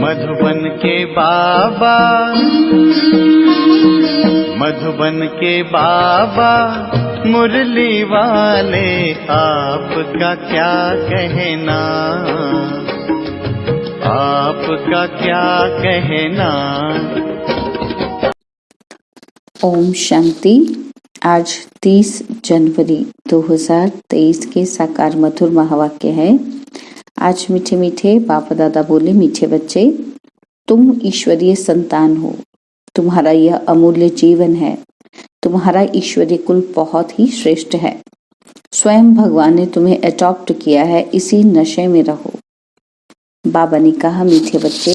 मधुबन के बाबा, मधुबन के बाबा मुरली वाले, आपका क्या कहना, आपका क्या कहना। ओम शांति। आज 30 जनवरी 2023 के साकार मधुर महावाक्य है। आज मीठे मीठे बाप दादा बोले, मीठे बच्चे, तुम ईश्वरीय संतान हो, तुम्हारा यह अमूल्य जीवन है, तुम्हारा ईश्वरीय कुल बहुत ही श्रेष्ठ है। स्वयं भगवान ने तुम्हें अडॉप्ट किया है, इसी नशे में रहो। बाबा ने कहा, मीठे बच्चे,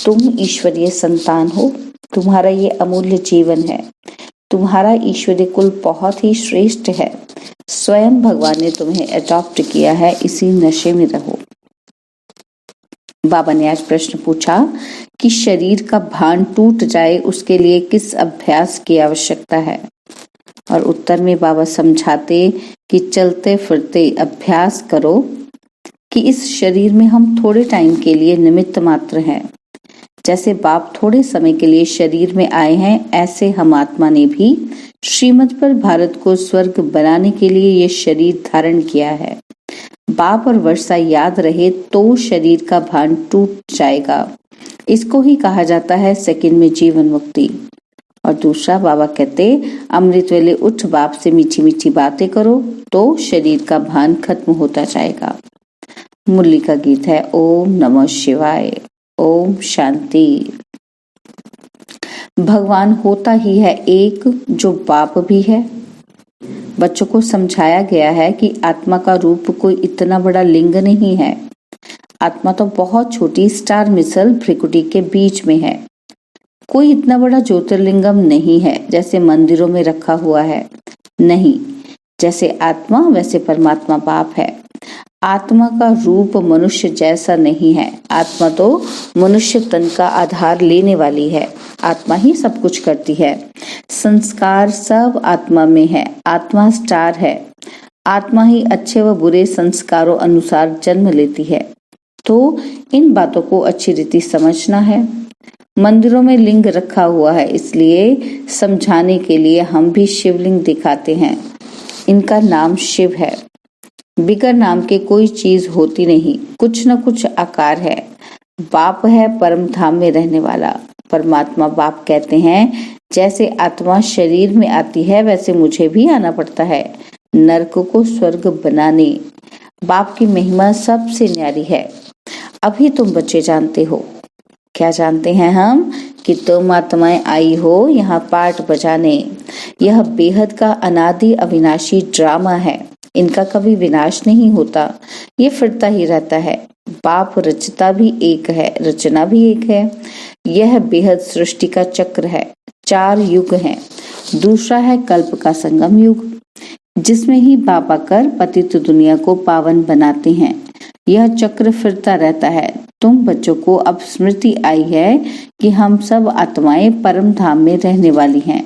तुम ईश्वरीय संतान हो, तुम्हारा ये अमूल्य जीवन है, तुम्हारा ईश्वरीय कुल बहुत ही श्रेष्ठ है। स्वयं भगवान ने तुम्हें अडॉप्ट किया है, इसी नशे में रहो। बाबा ने आज प्रश्न पूछा कि शरीर का भान टूट जाए उसके लिए किस अभ्यास की आवश्यकता है। और उत्तर में बाबा समझाते कि चलते फिरते अभ्यास करो कि इस शरीर में हम थोड़े टाइम के लिए निमित्त मात्र हैं। जैसे बाप थोड़े समय के लिए शरीर में आए हैं, ऐसे हम आत्मा ने भी श्रीमत पर भारत को स्वर्ग बनाने के लिए ये शरीर धारण किया है। बाप और वर्षा याद रहे तो शरीर का भान टूट जाएगा। इसको ही कहा जाता है सेकंड में जीवन मुक्ति। और दूसरा, बाबा कहते, अमृत वेले उठ बाप से मीठी मीठी बातें करो तो शरीर का भान खत्म होता जाएगा। मुरली का गीत है ओम नमः शिवाय। ओम शांति। भगवान होता ही है एक, जो बाप भी है। बच्चों को समझाया गया है कि आत्मा का रूप कोई इतना बड़ा लिंग नहीं है। आत्मा तो बहुत छोटी स्टार मिसल भ्रिकुटी के बीच में है। कोई इतना बड़ा ज्योतिर्लिंगम नहीं है जैसे मंदिरों में रखा हुआ है। नहीं, जैसे आत्मा वैसे परमात्मा बाप है। आत्मा का रूप मनुष्य जैसा नहीं है। आत्मा तो मनुष्य तन का आधार लेने वाली है। आत्मा ही सब कुछ करती है। संस्कार सब आत्मा में है। आत्मा स्टार है। आत्मा ही अच्छे व बुरे संस्कारों अनुसार जन्म लेती है। तो इन बातों को अच्छी रीति समझना है। मंदिरों में लिंग रखा हुआ है, इसलिए समझाने के लिए हम भी शिवलिंग दिखाते हैं। इनका नाम शिव है। बिगर नाम के कोई चीज होती नहीं, कुछ न कुछ आकार है। बाप है परम धाम में रहने वाला। परमात्मा बाप कहते हैं, जैसे आत्मा शरीर में आती है वैसे मुझे भी आना पड़ता है नरक को स्वर्ग बनाने। बाप की महिमा सबसे न्यारी है। अभी तुम बच्चे जानते हो। क्या जानते हैं हम? कि तुम आत्माएं आई हो यहाँ पाठ बजाने। यह बेहद का अनादि अविनाशी ड्रामा है। इनका कभी विनाश नहीं होता, ये फिरता ही रहता है। बाप रचता भी एक है, रचना भी एक है। यह बेहद सृष्टि का चक्र है। 4 युग हैं। दूसरा है कल्प का संगम युग, जिसमें ही बाप आकर पतित दुनिया को पावन बनाते हैं। यह चक्र फिरता रहता है। तुम बच्चों को अब स्मृति आई है कि हम सब आत्माएं परम धाम में रहने वाली हैं।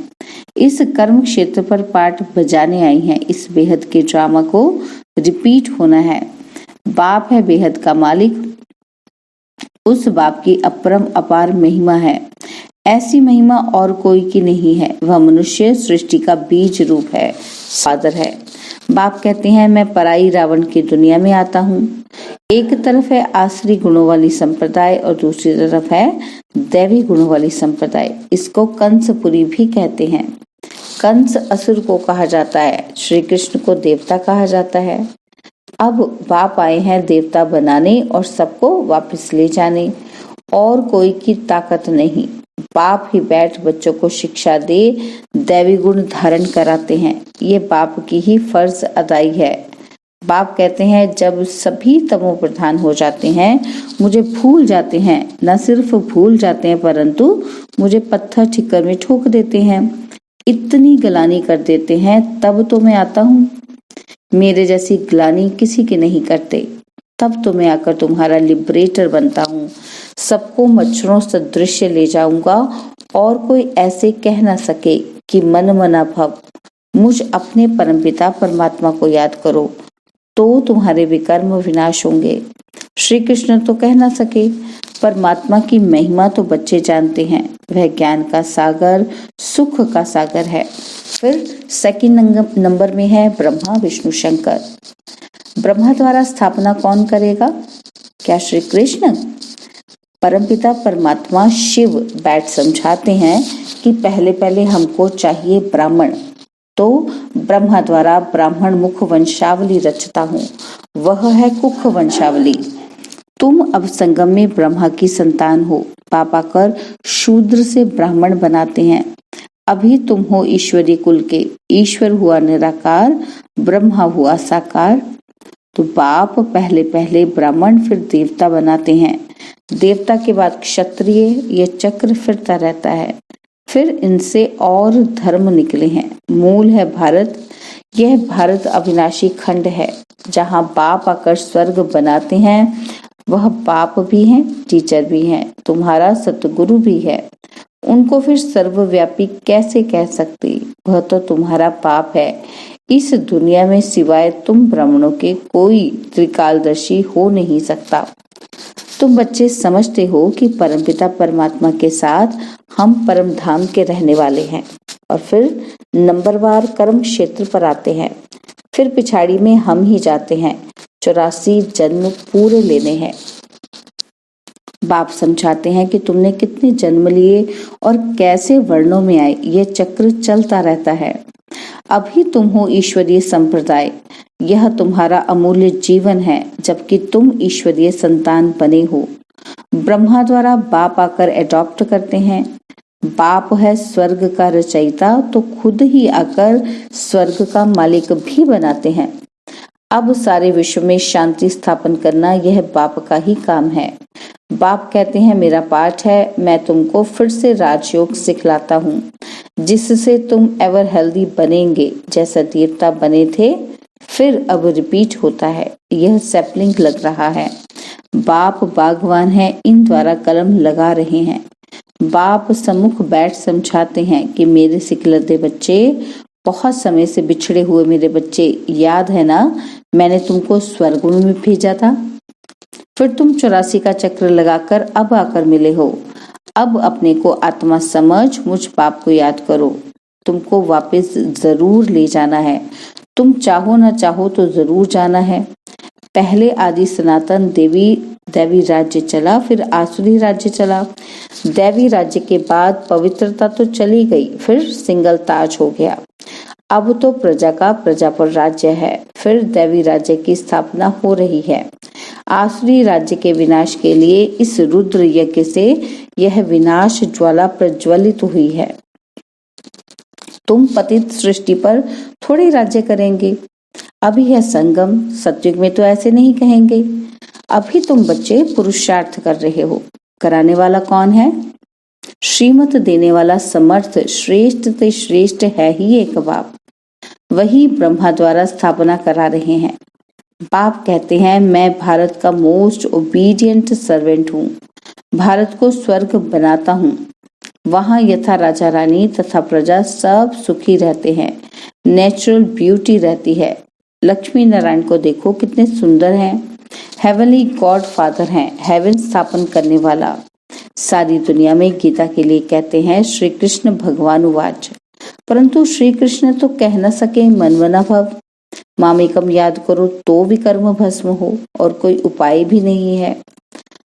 इस कर्म क्षेत्र पर पाठ बजाने आई हैं। इस बेहद के ड्रामा को रिपीट होना है। बाप है बेहद का मालिक। उस बाप की अपरम अपार महिमा है। ऐसी महिमा और कोई की नहीं है। वह मनुष्य सृष्टि का बीज रूप है, फादर है। बाप कहते हैं, मैं पराई रावण की दुनिया में आता हूँ। एक तरफ है आसरी गुणों वाली संप्रदाय और दूसरी तरफ है दैवी गुणों वाली संप्रदाय। इसको कंसपुरी भी कहते हैं। कंस असुर को कहा जाता है, श्री कृष्ण को देवता कहा जाता है। अब बाप आए हैं देवता बनाने और सबको वापस ले जाने। और कोई की ताकत नहीं। बाप ही बैठ बच्चों को शिक्षा दे दैवी गुण धारण कराते हैं। ये बाप की ही फर्ज अदाई है। बाप कहते हैं, जब सभी तमो प्रधान हो जाते हैं, मुझे भूल जाते हैं, न सिर्फ भूल जाते हैं परंतु मुझे पत्थर ठिक्कर में ठोक देते हैं, इतनी गलानी कर देते हैं, तब तो मैं आता हूँ। मेरे जैसी ग्लानी किसी के नहीं करते। तब तो मैं आकर तुम्हारा लिबरेटर बनता हूँ। सबको मच्छरों सदृश ले जाऊंगा और कोई ऐसे कह न सके कि मन मना भव। मुझ अपने परमपिता परमात्मा को याद करो तो तुम्हारे विकर्म विनाश होंगे। श्री कृष्ण तो कह ना सके, परमात्मा की महिमा तो बच्चे जानते हैं, वह ज्ञान का सागर, सुख का सागर है। फिर सेकंड नंबर में है ब्रह्मा विष्णु शंकर। ब्रह्मा द्वारा स्थापना कौन करेगा? क्या श्री कृष्ण? परमपिता परमात्मा शिव बैठ समझाते हैं कि पहले पहले हमको चाहिए ब्राह्मण, तो ब्रह्मा द्वारा ब्राह्मण मुख वंशावली रचता हूँ, वह है कुख वंशावली। तुम अब संगम में ब्रह्मा की संतान हो, पाप आकर शूद्र से ब्राह्मण बनाते हैं। अभी तुम हो ईश्वरी कुल के, ईश्वर हुआ निराकार, ब्रह्मा हुआ साकार। तो बाप पहले पहले ब्राह्मण फिर देवता बनाते हैं, देवता के बाद क्षत्रिय, ये चक्र फिरता रहता है। फिर इनसे और धर्म निकले हैं। मूल है भारत, यह भारत अविनाशी खंड है, जहाँ बाप आकर स्वर्ग बनाते हैं। वह बाप भी हैं, टीचर भी हैं, तुम्हारा सतगुरु भी है। उनको फिर सर्वव्यापी कैसे कह सकते? वह तो तुम्हारा पाप है। इस दुनिया में सिवाय तुम ब्राह्मणों के कोई त्रिकालदर्शी हो नहीं सकता। तुम बच्चे समझते हो कि परमपिता परमात्मा के साथ हम परम धाम के रहने वाले हैं। और फिर नंबरवार कर्म क्षेत्र पर आते हैं। फिर पिछाड़ी में हम ही जाते हैं, 84 जन्म पूरे लेने हैं। बाप समझाते हैं कि तुमने कितने जन्म लिए और कैसे वर्णों में आए, ये चक्र चलता रहता है। अभी तुम हो ईश्वरीय संप्रदाय, यह तुम्हारा अमूल्य जीवन है, जबकि तुम ईश्वरीय संतान बने हो। ब्रह्मा द्वारा बाप आकर एडॉप्ट करते हैं। बाप है स्वर्ग का रचयिता, तो खुद ही आकर स्वर्ग का मालिक भी बनाते हैं। अब सारे विश्व में शांति स्थापन करना यह बाप का ही काम है। बाप कहते हैं मेरा पाठ है, मैं तुमको फिर से राजयोग सिखलाता हूँ, जिससे तुम एवर हेल्दी बनेंगे, जैसा देवता बने थे। फिर अब रिपीट होता है, यह सैपलिंग लग रहा है। बाप बागवान है, इन द्वारा कलम लगा रहे हैं। बाप सम्मुख बैठ समझाते हैं कि मेरे सिकलते बच्चे, बहुत समय से बिछड़े हुए मेरे बच्चे, याद है ना, मैंने तुमको स्वर्ग में भेजा था। फिर तुम 84 का चक्र लगाकर अब आकर मिले हो। अब अपने को आत्मा समझ मुझ बाप को याद करो। तुमको वापस जरूर ले जाना है, तुम चाहो न चाहो तो जरूर जाना है। पहले आदि सनातन दैवी राज्य चला, फिर आसुरी राज्य चला। दैवी राज्य के बाद पवित्रता तो चली गई, फिर सिंगल ताज हो गया। अब तो प्रजा का प्रजा पर राज्य है, फिर दैवी राज्य की स्थापना हो रही है। आसुरी राज्य के विनाश के लिए इस रुद्र यज्ञ से यह विनाश ज्वाला प्रज्वलित हुई है। तुम पतित सृष्टि पर थोड़ी राज्य करेंगे। अभी है संगम, सतयुग में तो ऐसे नहीं कहेंगे। अभी तुम बच्चे पुरुषार्थ कर रहे हो। कराने वाला कौन है? श्रीमत देने वाला समर्थ श्रेष्ठ से श्रेष्ठ है ही एक बाप। वही ब्रह्मा द्वारा स्थापना करा रहे हैं। बाप कहते हैं मैं भारत का मोस्ट ओबीडियंट सर्वेंट हूँ। भारत को स्वर्ग बनाता हूँ। वहाँ यथा राजा रानी तथा प्रजा सब सुखी रहते हैं, नेचुरल ब्यूटी रहती है। लक्ष्मी नारायण को देखो कितने सुंदर हैं। हेवनली गॉड फादर हैं, हेवन स्थापन करने वाला। सारी दुनिया में गीता के लिए कहते हैं श्री कृष्ण भगवान उवाच, परंतु श्री कृष्ण तो कह न सके मनमना भव। मामेकम याद करो तो विकर्म भस्म हो, और कोई उपाय भी नहीं है।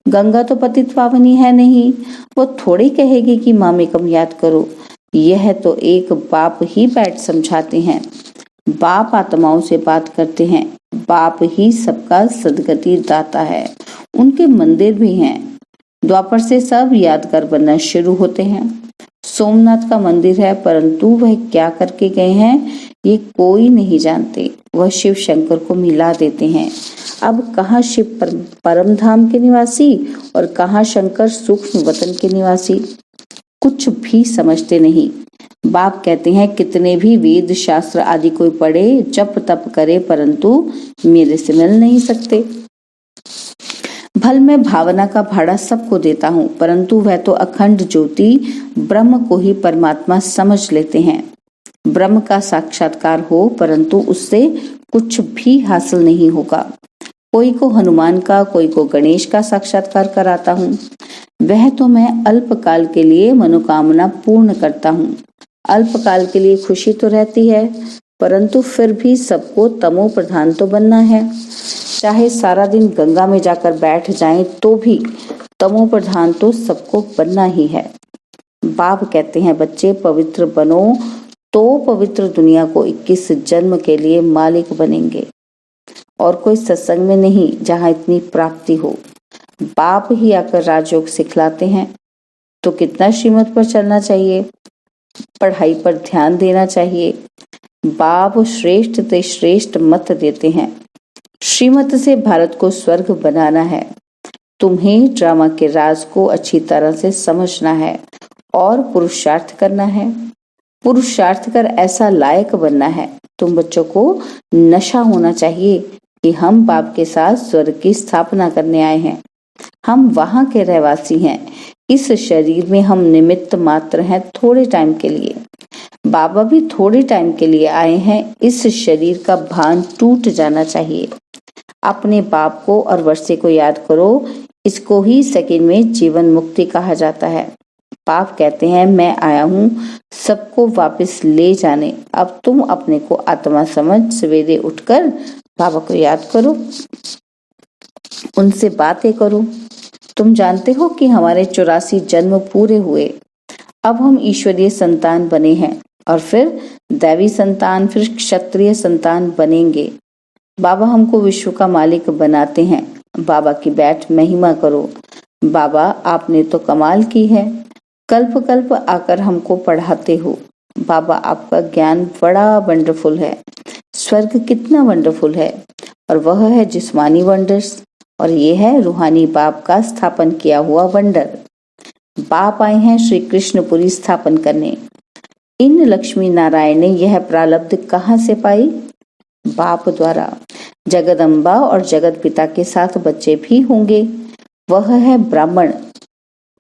गंगा तो पतित पावनी है नहीं, वो थोड़ी कहेगी कि मामेकम याद करो। यह तो एक बाप ही बैठ समझाते हैं। बाप आत्माओं से बात करते हैं। बाप ही सबका सदगति दाता है। उनके मंदिर भी हैं। द्वापर से सब यादगार बनना शुरू होते हैं। सोमनाथ का मंदिर है, परंतु वह क्या करके गए हैं ये कोई नहीं जानते। वह शिव शंकर को मिला देते हैं। अब कहाँ शिव परम धाम के निवासी और कहाँ शंकर सूक्ष्म वतन के निवासी, कुछ भी समझते नहीं। बाप कहते हैं कितने भी वेद शास्त्र आदि कोई पढ़े, जप तप करे, परंतु मेरे से मिल नहीं सकते। भल मैं भावना का भाड़ा सबको देता हूँ, परंतु वह तो अखंड ज्योति ब्रह्म को ही परमात्मा समझ लेते हैं। ब्रह्म का साक्षात्कार हो, परंतु उससे कुछ भी हासिल नहीं होगा। कोई को हनुमान का, कोई को गणेश का साक्षात्कार कराता हूँ। वह तो मैं अल्पकाल के लिए मनोकामना पूर्ण करता हूँ। अल्पकाल के लिए खुशी तो रहती है, परंतु फिर भी सबको तमो प्रधान तो बनना है। चाहे सारा दिन गंगा में जाकर बैठ जाएं तो भी तमो प्रधान तो सबको बनना ही है। बाप कहते हैं बच्चे पवित्र बनो तो पवित्र दुनिया को 21 जन्म के लिए मालिक बनेंगे, और कोई सत्संग में नहीं जहाँ इतनी प्राप्ति हो। बाप ही आकर राजयोग सिखलाते हैं, तो कितना श्रीमत पर चलना चाहिए, पढ़ाई पर ध्यान देना चाहिए। बाप श्रेष्ठ ते श्रेष्ठ मत देते हैं। श्रीमत से भारत को स्वर्ग बनाना है। तुम्हें ड्रामा के राज को अच्छी तरह से समझना है और पुरुषार्थ करना है। पुरुषार्थ कर ऐसा लायक बनना है। तुम बच्चों को नशा होना चाहिए कि हम बाप के साथ स्वर्ग की स्थापना करने आए हैं। हम वहां के रहवासी हैं। इस शरीर में हम निमित्त मात्र हैं, थोड़े टाइम के लिए। बाबा भी थोड़े टाइम के लिए आए हैं। इस शरीर का भान टूट जाना चाहिए। अपने बाप को और वर्षे को याद करो। इसको ही सेकंड में जीवन मुक्ति कहा जाता है। बाप कहते हैं मैं आया हूँ सबको वापस ले जाने। अब तुम अपने को आत्मा समझ सवेरे उठकर बाबा को याद करो, उनसे बातें करो। तुम जानते हो कि हमारे 84 जन्म पूरे हुए। अब हम ईश्वरीय संतान बने हैं और फिर दैवी संतान, फिर क्षत्रिय संतान बनेंगे। बाबा हमको विश्व का मालिक बनाते हैं। बाबा की बैठ महिमा करो। बाबा आपने तो कमाल की है, कल्प कल्प आकर हमको पढ़ाते हो। बाबा आपका ज्ञान बड़ा वंडरफुल है। स्वर्ग कितना वंडरफुल है, और वह है जिस्मानी वंडर्स, और ये है रूहानी बाप का स्थापन किया हुआ वंडर। बाप आए हैं श्री कृष्णपुरी स्थापन करने। इन लक्ष्मी नारायण ने यह प्रारब्ध कहाँ से पाई? बाप द्वारा। जगदम्बा और जगत पिता के साथ बच्चे भी होंगे। वह है ब्राह्मण।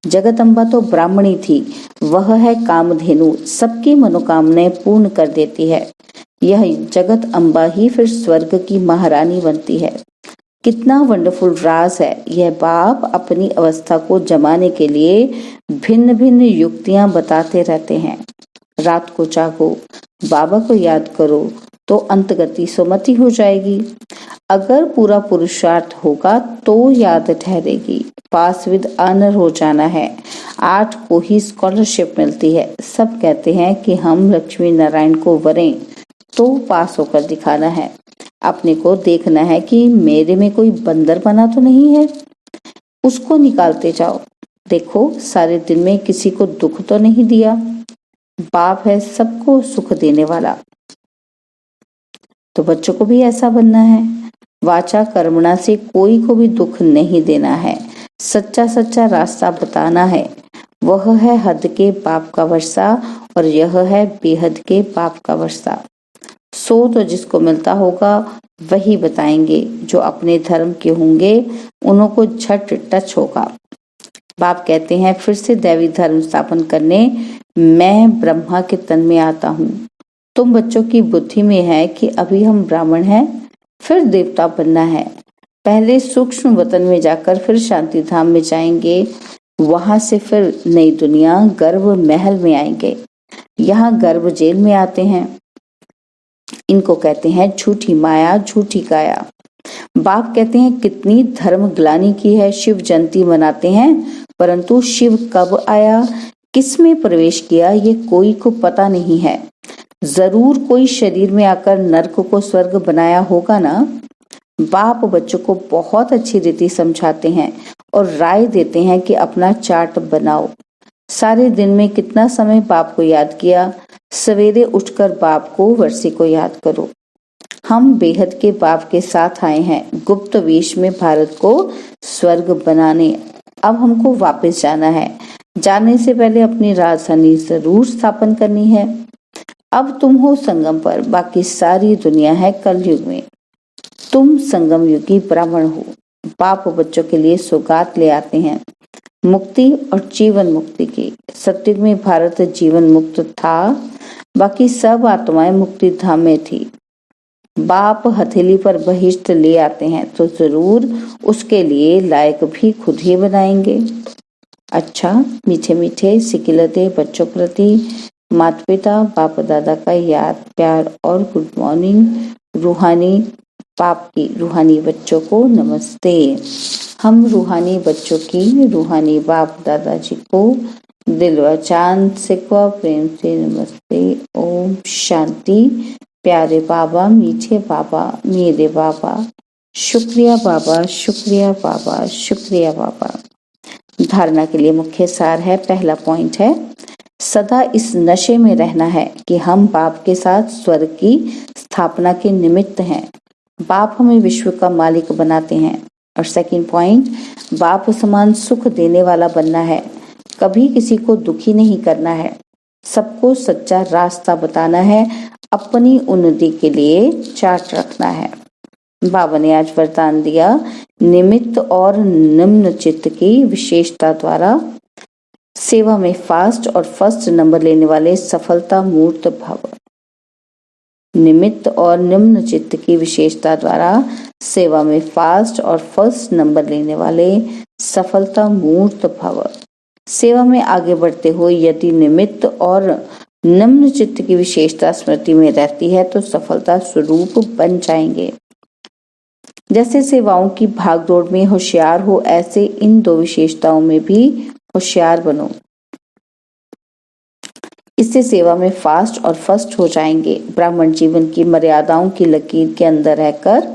जगदम्बा तो ब्राह्मणी थी। वह है कामधेनु, सबकी मनोकामनाएं पूर्ण कर देती है। यह जगत अम्बा ही फिर स्वर्ग की महारानी बनती है। कितना वंडरफुल राज है। यह बाप अपनी अवस्था को जमाने के लिए भिन्न भिन्न युक्तियां बताते रहते हैं। रात को जागो, बाबा को याद करो, तो अंतगति सुमति हो जाएगी। अगर पूरा पुरुषार्थ होगा तो याद ठहरेगी। पास विद ऑनर हो जाना है। 8 को ही स्कॉलरशिप मिलती है। सब कहते हैं कि हम लक्ष्मी नारायण को वरें, तो पास होकर दिखाना है। अपने को देखना है कि मेरे में कोई बंदर बना तो नहीं है, उसको निकालते जाओ। देखो सारे दिन में किसी को दुख तो नहीं दिया। बाप है सबको सुख देने वाला। तो बच्चों को भी ऐसा बनना है। वाचा कर्मणा से कोई को भी दुख नहीं देना है। सच्चा सच्चा रास्ता बताना है। वह है हद के बाप का वर्षा, और यह है बेहद के बाप का वर्षा। सो तो जिसको मिलता होगा वही बताएंगे। जो अपने धर्म के होंगे उन्हों को झट टच होगा। बाप कहते हैं फिर से दैवी धर्म स्थापन करने मैं ब्रह्मा के तन में आता हूँ। तुम बच्चों की बुद्धि में है कि अभी हम ब्राह्मण हैं, फिर देवता बनना है। पहले सूक्ष्म वतन में जाकर फिर शांति धाम में जाएंगे। वहां से फिर नई दुनिया गर्भ महल में आएंगे। यहाँ गर्भ जेल में आते हैं। इनको कहते हैं झूठी माया, झूठी काया। बाप कहते हैं कितनी धर्म ग्लानि की है। शिव जयंती मनाते हैं, परंतु शिव कब आया, किस में प्रवेश किया, ये कोई को पता नहीं है। जरूर कोई शरीर में आकर नरक को स्वर्ग बनाया होगा ना। बाप बच्चों को बहुत अच्छी रीति समझाते हैं और राय देते हैं कि अपना चार्ट बनाओ। सारे दिन में कितना समय बाप को याद किया। सवेरे उठकर बाप को, वर्षे को याद करो। हम बेहद के बाप के साथ आए हैं गुप्त वेश में भारत को स्वर्ग बनाने। अब हमको वापस जाना है। जाने से पहले अपनी राजधानी जरूर स्थापन करनी है। अब तुम हो संगम पर, बाकी सारी दुनिया है कलयुग में। तुम संगम युगी ब्राह्मण हो। बाप बच्चों के लिए सौगात ले आते हैं, मुक्ति और जीवन मुक्ति की। सत्युग में भारत जीवन मुक्त था, बाकी सब आत्माएं मुक्ति धाम में थी। बाप हथेली पर बहिष्ट ले आते हैं तो जरूर उसके लिए लायक भी खुद ही बनाएंगे। अच्छा, मीठे मीठे सिकिलते बच्चों प्रति माता पिता बाप दादा का याद प्यार और गुड मॉर्निंग रूहानी पाप की रूहानी बच्चों को नमस्ते। हम रूहानी बच्चों की रूहानी बाप दादाजी को दिल व चांद से प्रेम से नमस्ते। ओम शांति। प्यारे बाबा, मीठे बाबा, मेरे बाबा, शुक्रिया बाबा, शुक्रिया बाबा, शुक्रिया बाबा। धारणा के लिए मुख्य सार है, पहला पॉइंट है, सदा इस नशे में रहना है कि हम बाप के साथ स्वर्ग की स्थापना के निमित्त हैं। बाप हमें विश्व का मालिक बनाते हैं। और सेकंड पॉइंट, बाप समान सुख देने वाला बनना है, कभी किसी को दुखी नहीं करना है, सबको सच्चा रास्ता बताना है, अपनी उन्नति के लिए चार्ट रखना है। बाबा ने आज वरदान दिया, निमित्त और निम्न चित्त की विशेषता द्वारा सेवा में फास्ट और फर्स्ट नंबर लेने वाले सफलता मूर्त भव। निमित्त और निम्न चित्त की विशेषता द्वारा सेवा में फास्ट और फर्स्ट नंबर लेने वाले सफलता मूर्त भव। सेवा में आगे बढ़ते हुए यदि निमित्त और निम्न चित्त की विशेषता स्मृति में रहती है तो सफलता स्वरूप बन जाएंगे। जैसे सेवाओं की भागदौड़ में होशियार हो, ऐसे इन दो विशेषताओं में भी होशियार बनो। इससे सेवा में फास्ट और फर्स्ट हो जाएंगे। ब्राह्मण जीवन की मर्यादाओं की लकीर के अंदर रहकर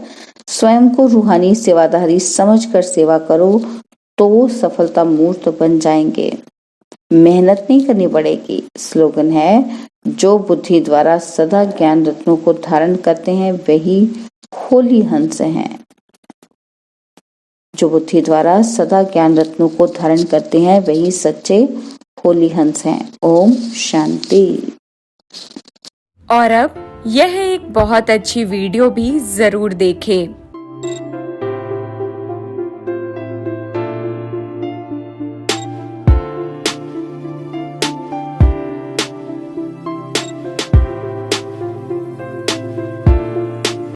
स्वयं को रूहानी सेवाधारी समझकर सेवा करो तो सफलता मूर्त बन जाएंगे। मेहनत नहीं करनी पड़ेगी। स्लोगन है, जो बुद्धि द्वारा सदा ज्ञान रत्नों को धारण करते हैं वही होली हंस हैं। जो बुद्धि द्वारा सदा ज्ञान रत्नों को धारण करते हैं वही सच्चे होली हंस हैं। ओम शांति। और अब यह एक बहुत अच्छी वीडियो भी जरूर देखें।